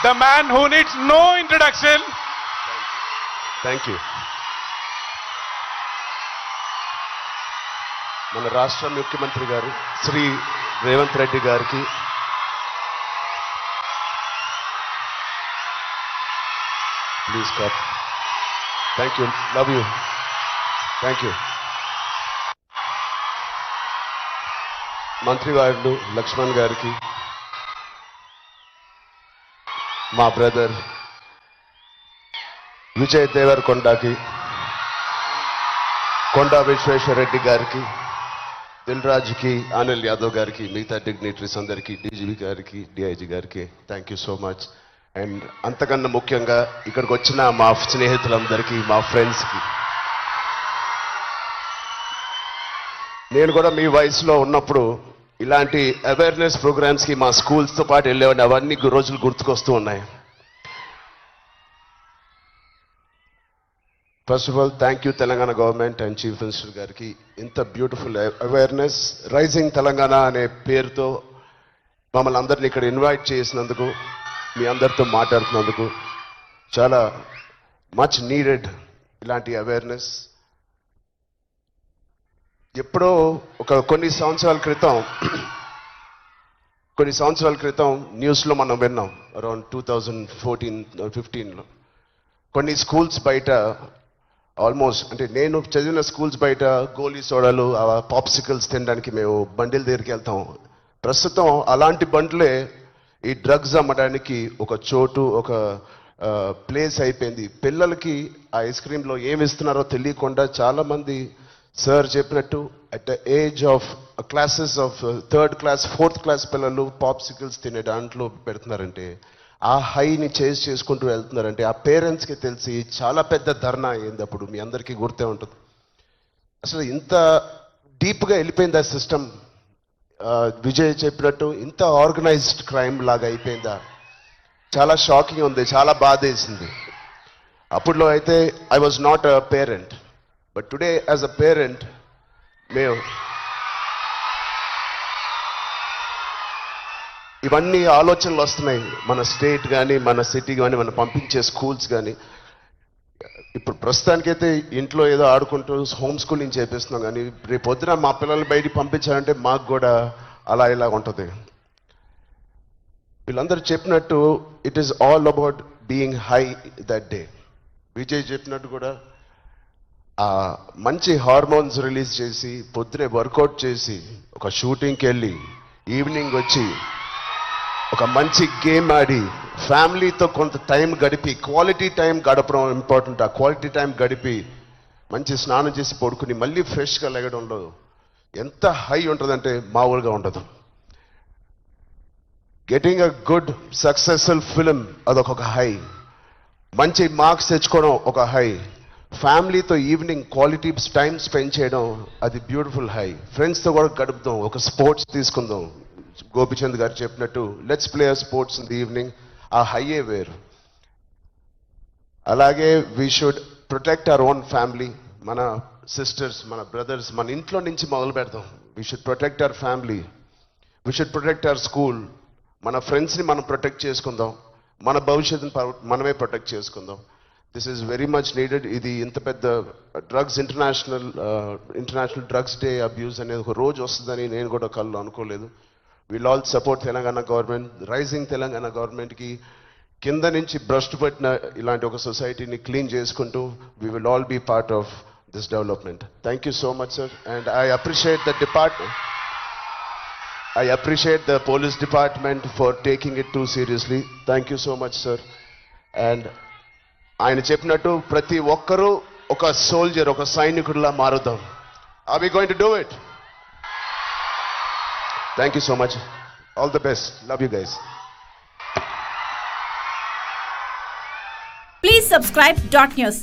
the man who needs no introduction. Thank you. మన రాష్ట్ర ముఖ్యమంత్రి గారు శ్రీ రేవంత్ రెడ్డి గారికి please cup. Thank you, love you, thank you. మంత్రి గారు లక్ష్మణ్ గారికి, మా బ్రదర్ విజయ్ దేవరకొండకి, కొండా విశ్వేశ్వరరెడ్డి గారికి, దిల్ రాజుకి, అనిల్ యాదవ్ గారికి, మిగతా డిగ్నిటరీస్ అందరికీ, డీజీపీ గారికి, డిఐజీ గారికి thank you so much. And అంతకన్నా ముఖ్యంగా ఇక్కడికి వచ్చిన మా స్నేహితులందరికీ, మా ఫ్రెండ్స్కి, నేను కూడా మీ వయసులో ఉన్నప్పుడు ఇలాంటి అవేర్నెస్ ప్రోగ్రామ్స్కి మా స్కూల్స్తో పాటు వెళ్ళేవాడిని. అవన్నీ రోజులు గుర్తుకొస్తూ ఉన్నాయి. First of all thank you Telangana government and chief minister గారికి. ఇంత బ్యూటిఫుల్ అవేర్నెస్ రైజింగ్ తెలంగాణ అనే పేరుతో మమ్మల్ని అందరిని ఇక్కడ ఇన్వైట్ చేసినందుకు, మీ అందరితో మాట్లాడుతున్నందుకు చాలా మచ్ నీడెడ్ ఇలాంటి అవేర్నెస్. ఎప్పుడో కొన్ని సంవత్సరాల క్రితం న్యూస్లో మనం విన్నాం, అరౌండ్ 2014-15లో కొన్ని స్కూల్స్ బయట ఆల్మోస్ట్, అంటే నేను చదివిన స్కూల్స్ బయట గోలీ సోడాలు, పాప్సికల్స్ తినడానికి మేము బండిల దగ్గరికి వెళ్తాం. ప్రస్తుతం అలాంటి బండ్లే ఈ డ్రగ్స్ అమ్మడానికి ఒక చోటు, ఒక ప్లేస్ అయిపోయింది. పిల్లలకి ఆ ఐస్ క్రీమ్లో ఏమి ఇస్తున్నారో తెలియకుండా చాలామంది సార్ చెప్పినట్టు at the age of classes of 3rd class 4th class పిల్లలు పాప్సికల్స్ తినే దాంట్లో పెడుతున్నారంటే, ఆ హైని చేజ్ చేసుకుంటూ వెళ్తున్నారంటే ఆ పేరెంట్స్కి తెలిసి చాలా పెద్ద ధర్నా అయింది. అప్పుడు మీ అందరికీ గుర్తే ఉంటుంది. అసలు ఇంత డీప్గా వెళ్ళిపోయింది ఆ సిస్టమ్. విజయ్ చెప్పినట్టు ఇంత ఆర్గనైజ్డ్ క్రైమ్ లాగా అయిపోయిందా? చాలా షాకింగ్ ఉంది, చాలా బాధ వేసింది. అప్పుడులో అయితే I was not a parent, but today as a parent మేము ఇవన్నీ ఆలోచనలు వస్తున్నాయి. మన స్టేట్ కానీ, మన సిటీ కానీ, మనం పంపించే స్కూల్స్ కానీ. ఇప్పుడు ప్రస్తుతానికైతే ఇంట్లో ఏదో ఆడుకుంటూ హోమ్ స్కూలింగ్ చేపిస్తున్నాం, కానీ రేపు పొద్దున మా పిల్లల్ని బయటికి పంపించాలంటే మాకు కూడా అలా ఇలా ఉంటుంది. వీళ్ళందరూ చెప్పినట్టు it is all about being high that day. Vijay చెప్పినట్టు కూడా మంచి హార్మోన్స్ రిలీజ్ చేసి, పొద్దునే వర్కౌట్ చేసి, ఒక షూటింగ్కి వెళ్ళి, ఈవినింగ్ వచ్చి ఒక మంచి గేమ్ ఆడి, ఫ్యామిలీతో కొంత టైం గడిపి, క్వాలిటీ టైం గడపడం ఇంపార్టెంట్. ఆ క్వాలిటీ టైం గడిపి మంచి స్నానం చేసి పడుకుని మళ్ళీ ఫ్రెష్గా లెగడంలో ఎంత హై ఉంటుందంటే మామూలుగా ఉండదు. Getting a good successful film అదొక హై. మంచి మార్క్స్ తెచ్చుకోవడం ఒక హై. ఫ్యామిలీతో ఈవినింగ్ క్వాలిటీ టైం స్పెండ్ చేయడం అది బ్యూటిఫుల్ హై. ఫ్రెండ్స్తో కూడా గడుపుదాం, ఒక స్పోర్ట్స్ తీసుకుందాం. గోపిచంద్ గారు చెప్పినట్టు let's play sports in the evening. ఆ హైయే వేరు. అలాగే we should protect our own family. మన సిస్టర్స్, మన బ్రదర్స్, మన ఇంట్లో నుంచి మొదలు పెడదాం. We should protect our family, we should protect our school. మన ఫ్రెండ్స్ని మనం ప్రొటెక్ట్ చేసుకుందాం, మన భవిష్యత్తుని మనమే ప్రొటెక్ట్ చేసుకుందాం. This is very much needed. ఇది ఇంత పెద్ద drugs international drugs day abuse అనేది ఒక రోజు వస్తుందని నేను కూడా కళ్ళు అనుకోలేదు. Will all support Telangana government, rising Telangana గవర్నమెంట్కి. కింద నుంచి భ్రష్టు పట్టిన ఇలాంటి ఒక సొసైటీని క్లీన్ చేసుకుంటూ we will all be part of this development. Thank you so much sir. And I appreciate the police department for taking it too seriously. Thank you so much sir. And ఆయన చెప్పినట్టు ప్రతి ఒక్కరూ ఒక soldier, ఒక సైనికుడిలా మారుదాం. Are we going to do it? Thank you so much. All the best. Love you guys. Please subscribe .news.